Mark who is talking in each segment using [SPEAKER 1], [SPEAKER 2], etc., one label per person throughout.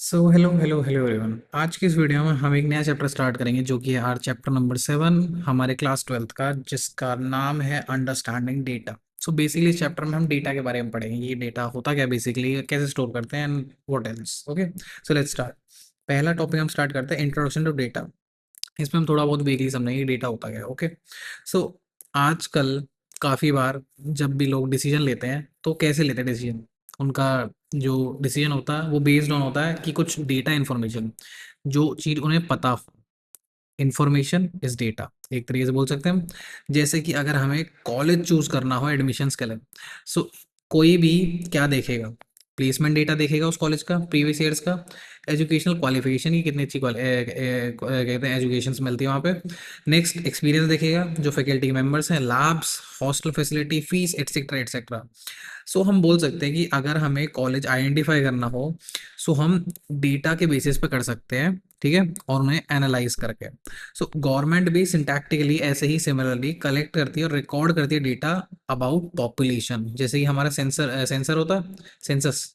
[SPEAKER 1] So hello hello hello everyone. आज की इस वीडियो में हम एक नया चैप्टर स्टार्ट करेंगे जो कि है आर चैप्टर नंबर 7 हमारे क्लास 12th का, जिसका नाम है अंडरस्टैंडिंग डेटा। सो बेसिकली इस चैप्टर में हम डेटा के बारे में पढ़ेंगे। ये डेटा होता क्या, बेसिकली कैसे स्टोर करते हैं and what else. Okay, so let's start. पहला टॉपिक हम स्टार्ट करते हैं, इंट्रोडक्शन टू डेटा। इसमें हम थोड़ा बहुत बेसिकली समझेंगे डेटा होता क्या है। ओके, सो आजकल काफ़ी बार जब भी लोग डिसीजन लेते हैं तो कैसे लेते हैं डिसीजन, उनका जो डिसीजन होता है वो बेस्ड ऑन होता है कि कुछ डेटा इन्फॉर्मेशन, जो चीज़ उन्हें पता हो। इंफॉर्मेशन इज डेटा, एक तरीके से बोल सकते हैं हम। जैसे कि अगर हमें कॉलेज चूज करना हो एडमिशन्स के लिए, सो कोई भी क्या देखेगा, प्लेसमेंट डेटा देखेगा उस कॉलेज का, प्रीवियस ईयर्स का, एजुकेशनल क्वालिफिकेशन की कितनी अच्छी कहते हैं एजुकेशन मिलती है वहाँ पे। नेक्स्ट एक्सपीरियंस देखेगा, जो फैकल्टी मेंबर्स हैं, labs, hostel facility, fees etcetera etcetera. So हम बोल सकते हैं कि अगर हमें कॉलेज आइडेंटिफाई करना हो, सो हम डेटा के बेसिस पे कर सकते हैं, ठीक है, और उन्हें एनालाइज करके। सो गवर्नमेंट भी सिंटैक्टिकली ऐसे ही सिमिलरली कलेक्ट करती है और रिकॉर्ड करती है डेटा अबाउट पॉपुलेशन, जैसे कि हमारा सेंसर होता है, सेंसस।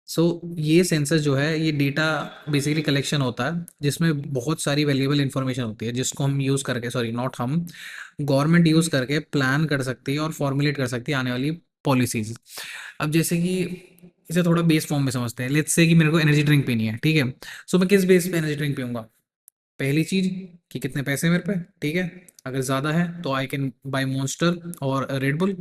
[SPEAKER 1] सो ये सेंसस जो है, ये डेटा बेसिकली कलेक्शन होता है जिसमें बहुत सारी वैल्यूएबल इंफॉर्मेशन होती है, जिसको हम यूज़ करके, सॉरी नॉट हम, गवर्नमेंट यूज़ करके प्लान कर सकती है और फॉर्मुलेट कर सकती है आने वाली पॉलिसीज। अब जैसे कि इसे थोड़ा बेस फॉर्म में समझते हैं। लेट्स से कि मेरे को एनर्जी ड्रिंक पीनी है, ठीक है। सो मैं किस बेस पे एनर्जी ड्रिंक पीऊंगा? पहली चीज़ कि कितने पैसे मेरे पे, ठीक है। अगर ज़्यादा है तो आई कैन बाय मॉन्स्टर और रेड बुल।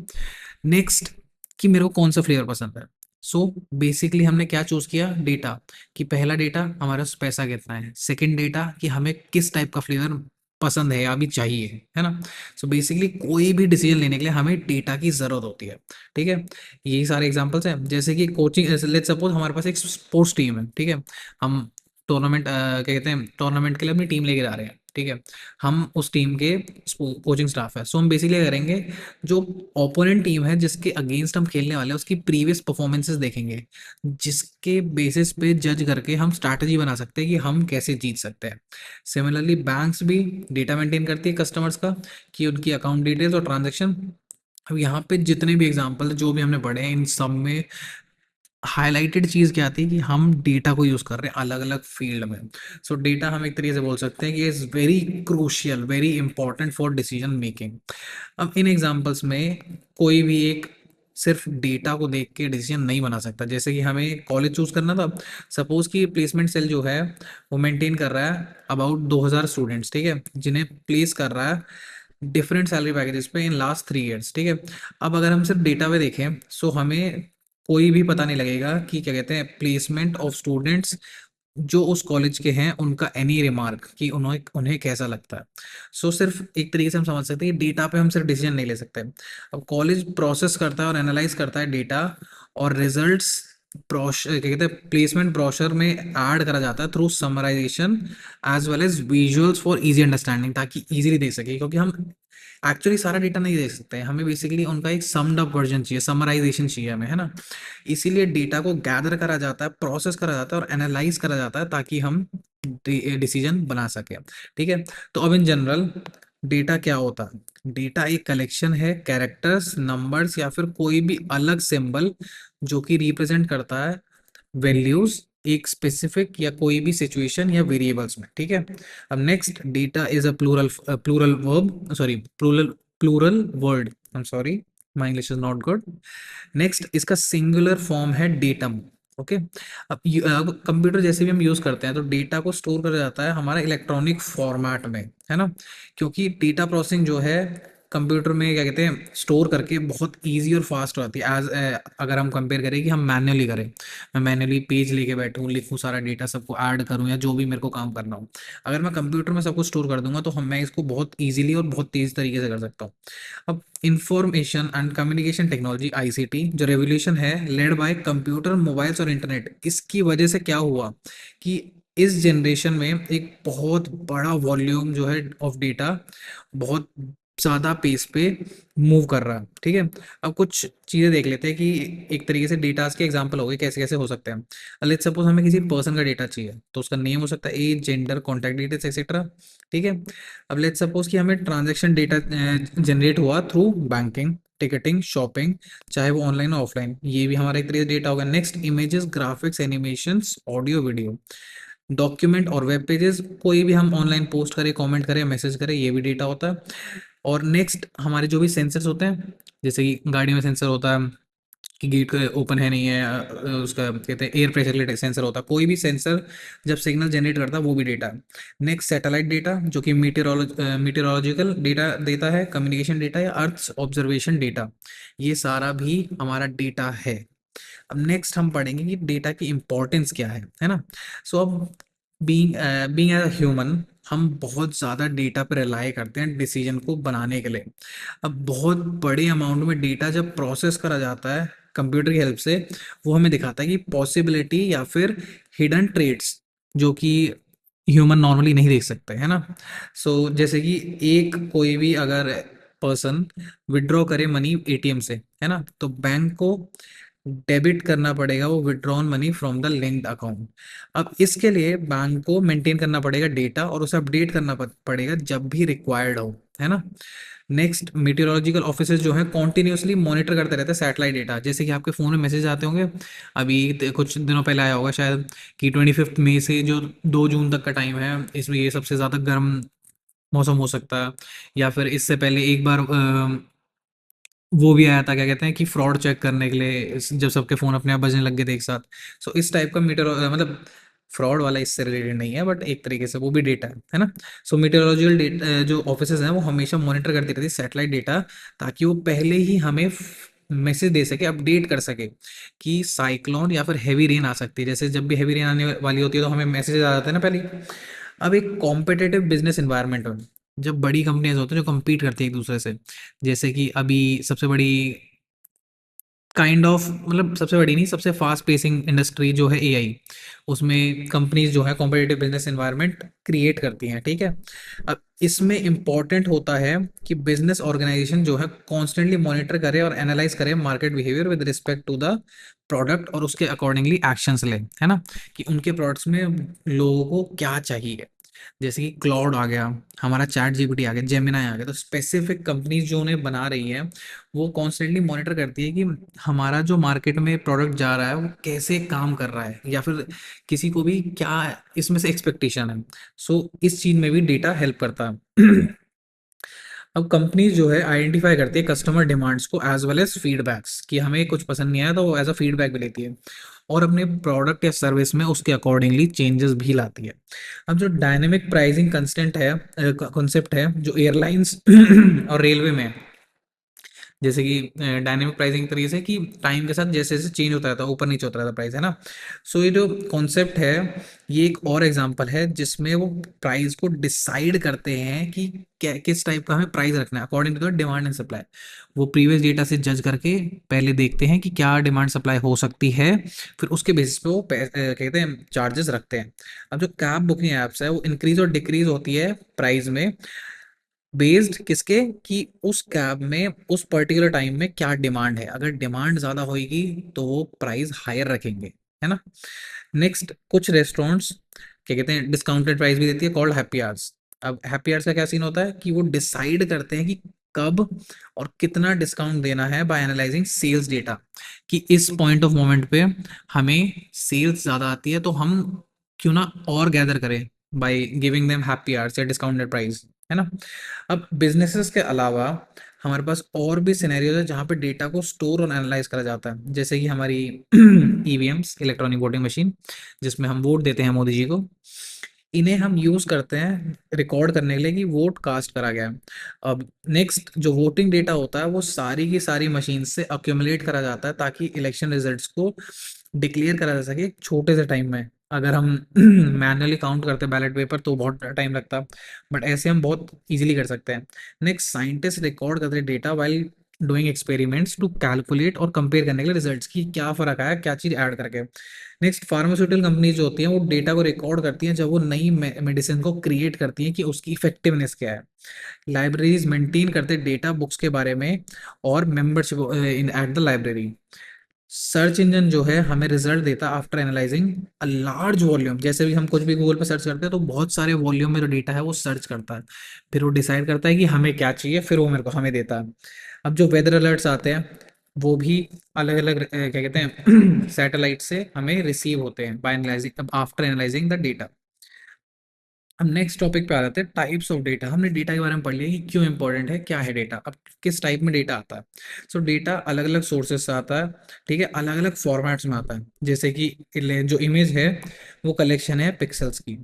[SPEAKER 1] नेक्स्ट, कि मेरे को कौन सा फ्लेवर पसंद है। सो बेसिकली हमने क्या चूज़ किया, डेटा। कि पहला डेटा हमारे पास पैसा कितना है, सेकंड डेटा कि हमें किस टाइप का फ्लेवर पसंद है या अभी चाहिए, है ना। सो बेसिकली कोई भी डिसीजन लेने के लिए हमें डेटा की ज़रूरत होती है, ठीक है। यही सारे एग्जांपल्स हैं, जैसे कि कोचिंग, लेट्स सपोज हमारे पास एक स्पोर्ट्स टीम है, ठीक है। हम टूर्नामेंट क्या कहते हैं, टूर्नामेंट के लिए अपनी टीम लेके जा रहे हैं, ठीक है। हम उस टीम के कोचिंग स्टाफ है, सो हम बेसिकली करेंगे, जो ओपोनेंट टीम है जिसके अगेंस्ट हम खेलने वाले हैं उसकी प्रीवियस परफॉर्मेंसेस देखेंगे, जिसके बेसिस पे जज करके हम स्ट्रैटेजी बना सकते हैं कि हम कैसे जीत सकते हैं। सिमिलरली बैंक्स भी डेटा मेंटेन करती है कस्टमर्स का, कि उनकी अकाउंट डिटेल्स और ट्रांजेक्शन। अब यहाँ पे जितने भी एग्जांपल जो भी हमने पढ़े हैं, इन सब में हाइलाइटेड चीज़ क्या आती है कि हम डेटा को यूज़ कर रहे हैं अलग अलग फील्ड में। सो डेटा हम एक तरीके से बोल सकते हैं कि is very crucial, very important for decision making. अब इन एग्जांपल्स में कोई भी एक सिर्फ डेटा को देख के डिसीजन नहीं बना सकता। जैसे कि हमें कॉलेज चूज करना था, सपोज कि प्लेसमेंट सेल जो है वो मेंटेन कर रहा है अबाउट 2000 स्टूडेंट्स, ठीक है, जिन्हें प्लेस कर रहा है डिफरेंट सैलरी पैकेजेस पे इन लास्ट 3 ईयर्स, ठीक है। अब अगर हम सिर्फ डेटा पे देखें, सो हमें कोई भी पता नहीं लगेगा कि क्या कहते हैं प्लेसमेंट ऑफ स्टूडेंट्स जो उस कॉलेज के हैं, उनका एनी रिमार्क कि उन्हें उन्हें कैसा लगता है। सो सिर्फ एक तरीके से हम समझ सकते हैं कि डेटा पे हम सिर्फ डिसीजन नहीं ले सकते। अब कॉलेज प्रोसेस करता है और एनालाइज करता है डेटा, और रिजल्ट्स क्या कहते हैं प्लेसमेंट ब्रोशर में ऐड करा जाता है through summarization as well as visuals for easy understanding, ताकि इजीली देख सके, क्योंकि हम एक्चुअली सारा डेटा नहीं देख सकते हैं, हमें बेसिकली उनका एक समड अप वर्जन चाहिए, समराइजेशन चाहिए हमें, है ना। इसीलिए डेटा को गैदर करा जाता है, प्रोसेस करा जाता है और एनालाइज करा जाता है, ताकि हम डिसीजन बना सकें, ठीक है। तो अब इन जनरल डेटा क्या होता है? डेटा एक कलेक्शन है कैरेक्टर्स, नंबर्स या फिर कोई भी अलग सिंबल जो कि रिप्रेजेंट करता है वैल्यूज एक स्पेसिफिक या कोई भी सिचुएशन या वेरिएबल्स में, ठीक है। अब next, data is a plural verb, sorry plural word, I am sorry, my English is not good. Next, इसका सिंगुलर फॉर्म है डेटम। ओके, अब कंप्यूटर जैसे भी हम यूज करते हैं तो डेटा को स्टोर करा जाता है हमारा इलेक्ट्रॉनिक फॉर्मेट में, है ना। क्योंकि डेटा प्रोसेसिंग जो है कंप्यूटर में क्या कहते हैं स्टोर करके बहुत इजी और फास्ट हो जाती है, एज अगर हम कंपेयर करें कि हम मैन्युअली करें, मैं मैन्युअली पेज लेके बैठूँ, लिखूँ सारा डेटा, सबको ऐड करूँ, या जो भी मेरे को काम करना हो। अगर मैं कंप्यूटर में सब कुछ स्टोर कर दूंगा तो मैं इसको बहुत इजीली और बहुत तेज तरीके से कर सकता हूँ। अब information and communication technology ICT जो रेवोल्यूशन है लेड बाय कंप्यूटर, मोबाइल्स और इंटरनेट, इसकी वजह से क्या हुआ कि इस जनरेशन में एक बहुत बड़ा वॉल्यूम जो है ऑफ डेटा, बहुत ज़्यादा पेस पे मूव कर रहा है, ठीक है। अब कुछ चीज़ें देख लेते हैं कि एक तरीके से डेटास के एग्जांपल हो गए कैसे कैसे हो सकते हैं। लेट्स सपोज हमें किसी पर्सन का डेटा चाहिए, तो उसका नेम हो सकता है, age, gender, contact details etcetera, ठीक है। अब लेट्स सपोज कि हमें ट्रांजेक्शन डेटा जनरेट हुआ थ्रू बैंकिंग, टिकटिंग, शॉपिंग, चाहे वो ऑनलाइन और ऑफलाइन, ये भी हमारा एक तरीके से डेटा होगा। Next, images, graphics, animations, audio, video, document और वेब पेजेस, कोई भी हम ऑनलाइन पोस्ट करें, कमेंट करें, मैसेज करें, ये भी डेटा होता है। और नेक्स्ट, हमारे जो भी सेंसर्स होते हैं, जैसे कि गाड़ी में सेंसर होता है कि गेट ओपन है नहीं है, उसका कहते हैं एयर प्रेशर के सेंसर होता है, कोई भी सेंसर जब सिग्नल जनरेट करता है वो भी डेटा है। नेक्स्ट, सैटेलाइट डेटा जो कि मीटेरोलॉजिकल डेटा देता है, कम्युनिकेशन डेटा या अर्थ ऑब्जर्वेशन डेटा, ये सारा भी हमारा डेटा है। अब नेक्स्ट हम पढ़ेंगे कि डेटा की इंपॉर्टेंस क्या है ना। सो अब being being as a human, हम बहुत ज़्यादा डेटा पर रिलाई करते हैं डिसीजन को बनाने के लिए। अब बहुत बड़े अमाउंट में डेटा जब प्रोसेस करा जाता है कंप्यूटर की हेल्प से, वो हमें दिखाता है कि पॉसिबिलिटी या फिर हिडन ट्रेड्स जो कि ह्यूमन नॉर्मली नहीं देख सकते, है ना। सो जैसे कि एक कोई भी अगर पर्सन विड्रॉ करे मनी एटीएम से, है ना, तो बैंक को डेबिट करना पड़ेगा वो withdrawn money from the linked account. अब इसके लिए बैंक को मेंटेन करना पड़ेगा डेटा और उसे अपडेट करना पड़ेगा जब भी रिक्वायर्ड हो, है ना। नेक्स्ट, मीटेरोलॉजिकल ऑफिसर्स जो है कॉन्टिन्यूसली मॉनिटर करते रहते हैं सैटेलाइट डेटा, जैसे कि आपके फ़ोन में मैसेज आते होंगे, अभी कुछ दिनों पहले आया होगा शायद कि 25 मई से जो 2 जून तक का टाइम है, इसमें ये सबसे ज़्यादा गर्म मौसम हो सकता है। या फिर इससे पहले एक बार वो भी आया था, क्या कहते हैं कि फ्रॉड चेक करने के लिए जब सबके फ़ोन अपने आप बजने लग गए थे एक साथ। सो इस टाइप का मीटर मतलब फ्रॉड वाला इससे रिलेटेड नहीं है, बट एक तरीके से वो भी डेटा है ना। सो मीटेरोलॉजिकल डेटा जो ऑफिसेज हैं वो हमेशा मॉनिटर करती रहती है सैटेलाइट डेटा, ताकि वो पहले ही हमें मैसेज दे सके, अपडेट कर सके कि साइक्लोन या फिर हैवी रेन आ सकती है। जैसे जब भी हैवी रेन आने वाली होती है तो हमें मैसेज आ जाता है ना पहले ही। अब एक कॉम्पिटिटिव बिजनेस एनवायरनमेंट में जब बड़ी कंपनियां होती हैं जो कम्पीट करती है एक दूसरे से, जैसे कि अभी सबसे बड़ी काइंड ऑफ मतलब सबसे बड़ी नहीं, सबसे फास्ट पेसिंग इंडस्ट्री जो है एआई, उसमें कंपनीज जो है कॉम्पिटिटिव बिजनेस एनवायरनमेंट क्रिएट करती हैं, ठीक है। अब इसमें इम्पॉर्टेंट होता है कि बिजनेस ऑर्गेनाइजेशन जो है कॉन्स्टेंटली मॉनिटर करे और एनालाइज करे market behaviour with respect to the product और उसके अकॉर्डिंगली एक्शंस ले, है ना, कि उनके प्रोडक्ट्स में लोगों को क्या चाहिए। जैसे कि क्लाउड आ गया, हमारा चैट जीपीटी आ गया, जेमिनाई आ गया, तो स्पेसिफिक कंपनीज जो उन्हें बना रही हैं वो कॉन्स्टेंटली मॉनिटर करती है कि हमारा जो मार्केट में प्रोडक्ट जा रहा है वो कैसे काम कर रहा है, या फिर किसी को भी क्या इसमें से एक्सपेक्टेशन है। सो इस चीज़ में भी डेटा हेल्प करता है। अब कंपनीज जो है आइडेंटिफाई करती है कस्टमर डिमांड्स को एज वेल एज फीडबैक्स, कि हमें कुछ पसंद नहीं आया तो वो एज अ फीडबैक भी लेती है और अपने प्रोडक्ट या सर्विस में उसके अकॉर्डिंगली चेंजेस भी लाती है। अब जो डायनेमिक प्राइसिंग कंस्टेंट है, कॉन्सेप्ट है जो एयरलाइंस और रेलवे में है, जैसे कि डायनेमिक प्राइसिंग तरीके से कि टाइम के साथ जैसे जैसे चेंज होता रहता है, ऊपर नीचे होता रहता है प्राइस, है ना। सो ये जो कॉन्सेप्ट है ये एक और एग्जांपल है जिसमें वो प्राइस को डिसाइड करते हैं कि क्या किस टाइप का हमें प्राइस रखना है according to the demand and supply. वो प्रीवियस डेटा से जज करके पहले देखते हैं कि क्या डिमांड सप्लाई हो सकती है, फिर उसके बेसिस पे वो कहते हैं चार्जेस रखते हैं। अब जो कैब बुकिंग एप्स है वो इंक्रीज और डिक्रीज होती है प्राइस में बेस्ड किसके कि उस कैब में उस पर्टिकुलर टाइम में क्या डिमांड है, अगर डिमांड ज़्यादा होगी तो वो प्राइस हायर रखेंगे, है ना। नेक्स्ट, कुछ रेस्टोरेंट्स क्या कहते हैं डिस्काउंटेड प्राइस भी देती है कॉल्ड हैप्पी आवर्स। अब हैप्पी आवर्स का क्या सीन होता है कि वो डिसाइड करते हैं कि कब और कितना डिस्काउंट देना है बाय एनालाइजिंग सेल्स डेटा, कि इस पॉइंट ऑफ मोमेंट पे हमें सेल्स ज़्यादा आती है तो हम क्यों ना और गैदर करें by giving them happy hours या डिस्काउंटेड प्राइस, है ना। अब बिजनेसेस के अलावा हमारे पास और भी सिनेरियोज है जहाँ पे डेटा को स्टोर और एनालाइज करा जाता है, जैसे कि हमारी ईवीएम्स, इलेक्ट्रॉनिक वोटिंग मशीन, जिसमें हम वोट देते हैं मोदी जी को, इन्हें हम यूज़ करते हैं रिकॉर्ड करने के लिए कि वोट कास्ट करा गया है। अब नेक्स्ट, जो वोटिंग डेटा होता है वो सारी की सारी मशीन से अक्यूमुलेट करा जाता है ताकि इलेक्शन रिजल्ट्स को डिक्लेयर करा जा सके एक छोटे से टाइम में। अगर हम मैनुअली काउंट करते हैं बैलेट पेपर तो बहुत टाइम लगता, बट ऐसे हम बहुत इजीली कर सकते हैं। नेक्स्ट, साइंटिस्ट रिकॉर्ड करते हैं data while doing experiments to calculate और कंपेयर करने के लिए रिजल्ट्स की क्या फर्क आया, क्या चीज ऐड करके। नेक्स्ट, फार्मास्यूटिकल कंपनी जो होती हैं वो डेटा को रिकॉर्ड करती हैं जब वो नई मेडिसिन को क्रिएट करती हैं कि उसकी इफेक्टिवनेस क्या है। लाइब्रेरीज मेंटेन करते डेटा बुक्स के बारे में और membership in at the library. Search engine जो है हमें रिजल्ट देता है after analysing a large volume. जैसे भी हम कुछ भी गूगल पे सर्च करते हैं तो बहुत सारे वॉल्यूम में जो डेटा है वो सर्च करता है, फिर वो डिसाइड करता है कि हमें क्या चाहिए, फिर वो मेरे को हमें देता है। अब जो वेदर अलर्ट्स आते हैं वो भी अलग अलग क्या कहते हैं सैटेलाइट से हमें रिसीव होते हैं by analysing after analysing the data. अब नेक्स्ट टॉपिक पे आ जाते हैं, टाइप्स ऑफ डेटा। हमने डेटा के बारे में पढ़ लिया कि क्यों इंपॉर्टेंट है, क्या है डेटा, अब किस टाइप में डेटा आता है। सो डेटा अलग अलग सोर्सेज से आता है, ठीक है, अलग अलग फॉर्मेट्स में आता है। जैसे कि जो इमेज है वो कलेक्शन है पिक्सल्स की,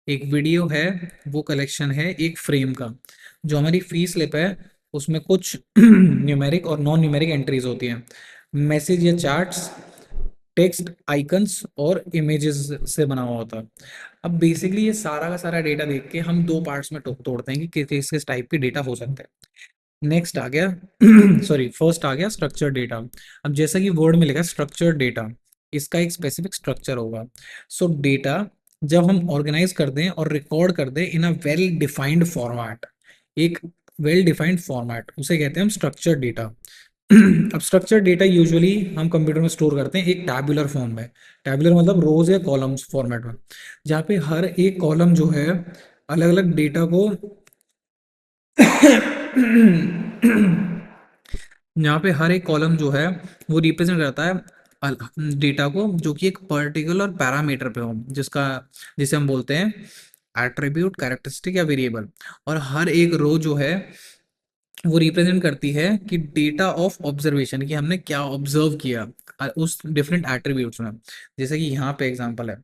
[SPEAKER 1] एक वीडियो है वो कलेक्शन है एक फ्रेम का, जो हमारी फी स्लिप है उसमें कुछ न्यूमेरिक और नॉन न्यूमेरिक एंट्रीज होती हैं, मैसेज या चार्ट्स, टेक्स्ट, आइकन्स और इमेजेस से बना हुआ होता है। अब बेसिकली ये सारा का सारा डेटा देख के हम दो पार्ट्स में तोड़ते हैं कि किस किस टाइप के डेटा हो सकते हैं। नेक्स्ट आ गया सॉरी, फर्स्ट आ गया स्ट्रक्चर डेटा। अब जैसा कि वर्ड में लिखा है स्ट्रक्चर्ड डेटा, इसका एक स्पेसिफिक स्ट्रक्चर होगा। सो डेटा जब हम ऑर्गेनाइज कर दें और रिकॉर्ड कर दें इन अ वेल डिफाइंड फॉर्मेट, एक वेल डिफाइंड फॉर्मेट, उसे कहते हैं हम स्ट्रक्चर्ड डेटा। अब स्ट्रक्चर्ड डेटा यूजुअली हम कंप्यूटर में स्टोर करते हैं एक टैबुलर फॉर्म में। टैबुलर मतलब रोज या कॉलम्स फॉर्मेट में, जहाँ पे हर एक कॉलम जो है अलग अलग डेटा को यहाँ पे हर एक कॉलम जो है वो रिप्रेजेंट करता है डेटा को, जो कि एक पर्टिकुलर पैरामीटर पे हो, जिसका जिसे हम बोलते हैं एट्रीब्यूट, कैरेक्टरिस्टिक या वेरिएबल। और हर एक रो जो है वो रिप्रेजेंट करती है कि डेटा ऑफ ऑब्जर्वेशन, कि हमने क्या ऑब्जर्व किया उस डिफरेंट एट्रीब्यूट्स में। जैसे कि यहाँ पे एग्जांपल है,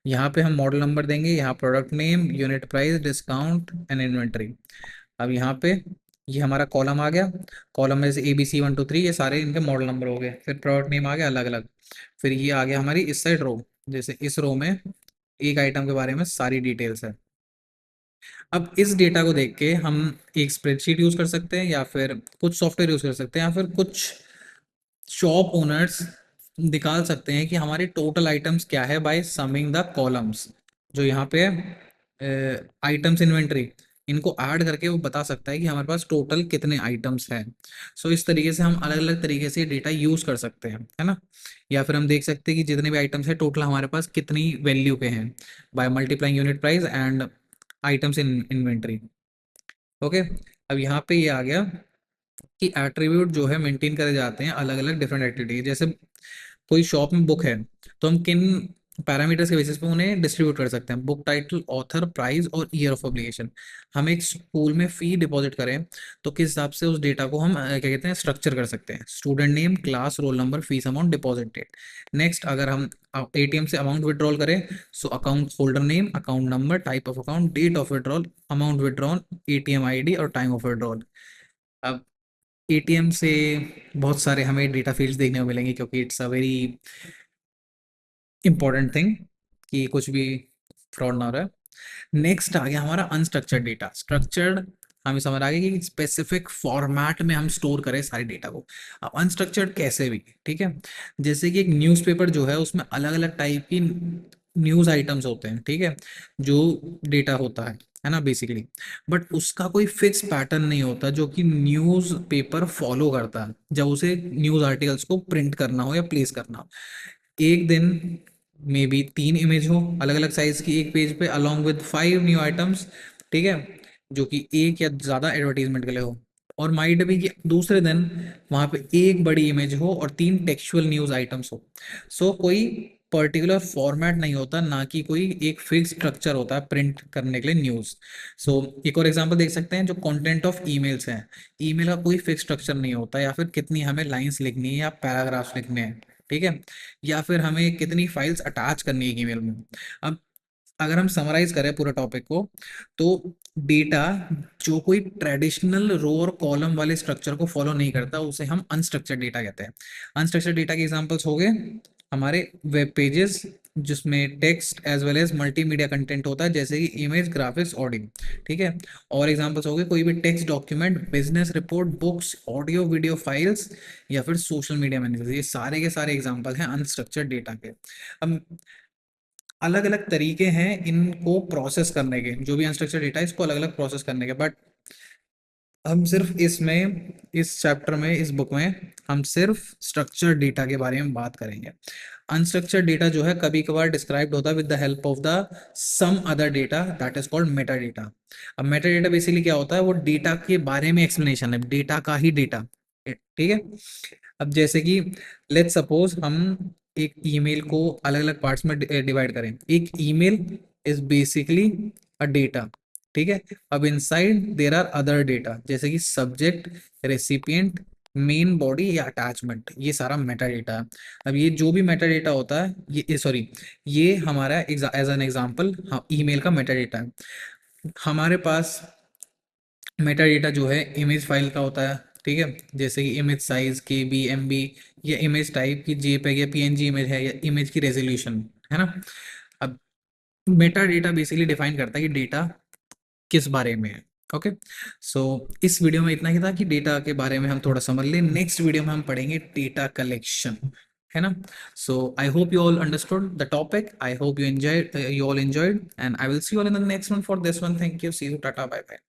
[SPEAKER 1] यहाँ पे हम मॉडल नंबर देंगे, यहाँ product name, unit price, discount and inventory. अब यहाँ पे ये हमारा कॉलम आ गया, कॉलम में से ABC 1 2 3 ये सारे इनके मॉडल नंबर हो गए, फिर प्रोडक्ट नेम आ गया अलग अलग, फिर ये आ गया हमारी इस साइड रो, जैसे इस रो में एक आइटम के बारे में सारी डिटेल्स है। अब इस डेटा को देख के हम एक स्प्रेडशीट यूज कर सकते हैं, या फिर कुछ सॉफ्टवेयर यूज कर सकते हैं, या फिर कुछ शॉप ओनर्स निकाल सकते हैं कि हमारे टोटल आइटम्स क्या है बाय समिंग द कॉलम्स। जो यहाँ पे आइटम्स इन्वेंटरी, इनको ऐड करके वो बता सकता है कि हमारे पास टोटल कितने आइटम्स हैं। सो इस तरीके से हम अलग अलग तरीके से डेटा यूज कर सकते हैं, है ना। या फिर हम देख सकते हैं कि जितने भी आइटम्स हैं टोटल हमारे पास कितनी वैल्यू के हैं by multiplying unit price and items in inventory. Okay, अब यहाँ पे ये आ गया कि एट्रीब्यूट जो है मेंटेन करे जाते हैं अलग अलग डिफरेंट एक्टिविटी। जैसे कोई शॉप में बुक है तो हम किन पैरामीटर्स के बेसिस पे उन्हें डिस्ट्रीब्यूट कर सकते हैं, बुक टाइटल, ऑथर, प्राइस और ईयर ऑफ पब्लिकेशन। हम एक स्कूल में फी डिपॉजिट करें तो किस हिसाब से उस डेटा को हम क्या कहते हैं स्ट्रक्चर कर सकते हैं, student name, class, roll number, fees amount, deposit date. Next, अगर हम एटीएम से अमाउंट विड्रॉल करें, so account holder name, account number, type of account, date of withdrawal, amount withdrawal, ATM ID और टाइम ऑफ विड्रॉल। अब ATM से बहुत सारे हमें डेटा फील्ड्स देखने को मिलेंगे, क्योंकि it's a very important thing कि कुछ भी फ्रॉड ना हो रहा है। नेक्स्ट आ गया हमारा अनस्ट्रक्चर्ड डेटा। स्ट्रक्चर्ड हमें समझ आ गया कि स्पेसिफिक फॉर्मेट में हम स्टोर करें सारे डेटा को। अब अनस्ट्रक्चर्ड कैसे भी, ठीक है, जैसे कि एक न्यूज़पेपर जो है उसमें अलग अलग टाइप की न्यूज़ आइटम्स होते हैं, ठीक है, जो डेटा होता है ना बेसिकली। बट उसका कोई फिक्स पैटर्न नहीं होता जो कि न्यूज़ पेपर फॉलो करता है जब उसे न्यूज़ आर्टिकल्स को प्रिंट करना हो या प्लेस करना हो। एक दिन में भी 3 इमेज हो अलग अलग साइज की एक पेज पे अलोंग विद 5 न्यू आइटम्स, ठीक है, जो कि एक या ज्यादा एडवर्टीजमेंट के लिए हो। और माइट भी कि दूसरे दिन वहां पे एक बड़ी इमेज हो और 3 टेक्सचुअल न्यूज आइटम्स हो। सो कोई पर्टिकुलर फॉर्मेट नहीं होता, ना कि कोई एक फिक्स स्ट्रक्चर होता है प्रिंट करने के लिए न्यूज। सो एक और एग्जांपल देख सकते हैं, जो कंटेंट ऑफ ईमेल्स हैं, ईमेल का कोई फिक्स स्ट्रक्चर नहीं होता, या फिर कितनी हमें लाइंस लिखनी है या पैराग्राफ्स लिखने हैं, ठीक है, या फिर हमें कितनी फाइल्स अटैच करनी है ईमेल में। अब अगर हम समराइज करें पूरे टॉपिक को, तो डेटा जो कोई ट्रेडिशनल रो और कॉलम वाले स्ट्रक्चर को फॉलो नहीं करता उसे हम अनस्ट्रक्चर्ड डेटा कहते हैं। अनस्ट्रक्चर्ड डेटा के एग्जांपल्स हो गए हमारे वेब पेजेस, जिसमें text as well as multimedia content होता है, जैसे कि इमेज, ग्राफिक्स, ऑडियो। ठीक है। और एग्जांपल्स हो गए कोई भी text document, business report, books, audio video files, या फिर सोशल मीडिया मैनेजर। ये सारे के सारे एग्जांपल हैं अनस्ट्रक्चर्ड डेटा के। अब अलग अलग तरीके हैं इनको प्रोसेस करने के, जो भी अनस्ट्रक्चर्ड डेटा है इसको अलग अलग प्रोसेस करने के, बट हम सिर्फ इसमें, इस चैप्टर में, इस बुक में हम सिर्फ स्ट्रक्चर्ड डेटा के बारे में बात करेंगे। अनस्ट्रक्चर्ड डेटा जो है कभी कभार डिस्क्राइब्ड होता है with the help of the some other data, that is called meta data. अब मेटा डेटा बेसिकली क्या होता है, वो डेटा के बारे में एक्सप्लेनेशन है, डेटा का ही डेटा। ठीक है। अब जैसे कि लेट्स सपोज हम एक ईमेल को अलग अलग पार्ट्स में डिवाइड करें। एक email is basically a data. ठीक है। अब inside there are other data, जैसे कि सब्जेक्ट, रेसिपिएंट, मेन बॉडी या अटैचमेंट, ये सारा मेटा डेटा है। अब ये जो भी मेटा डेटा होता है, ये सॉरी, ये हमारा एज एन एग्जांपल ईमेल का मेटा डेटा है। हमारे पास मेटा डेटा जो है इमेज फाइल का होता है। ठीक है। जैसे कि इमेज साइज KB, MB, या इमेज टाइप की JPEG या PNG इमेज है, या इमेज की रेजोल्यूशन है ना। अब मेटा डेटा बेसिकली डिफाइन करता है कि डेटा किस बारे में है। ओके। सो इस वीडियो में इतना ही था कि डेटा के बारे में हम थोड़ा समझ लें। नेक्स्ट वीडियो में हम पढ़ेंगे डेटा कलेक्शन, है ना। So I hope you all understood the topic, I hope you enjoyed, you all enjoyed, and I will see you all in the next one for this one. Thank you, see you, tata, bye bye.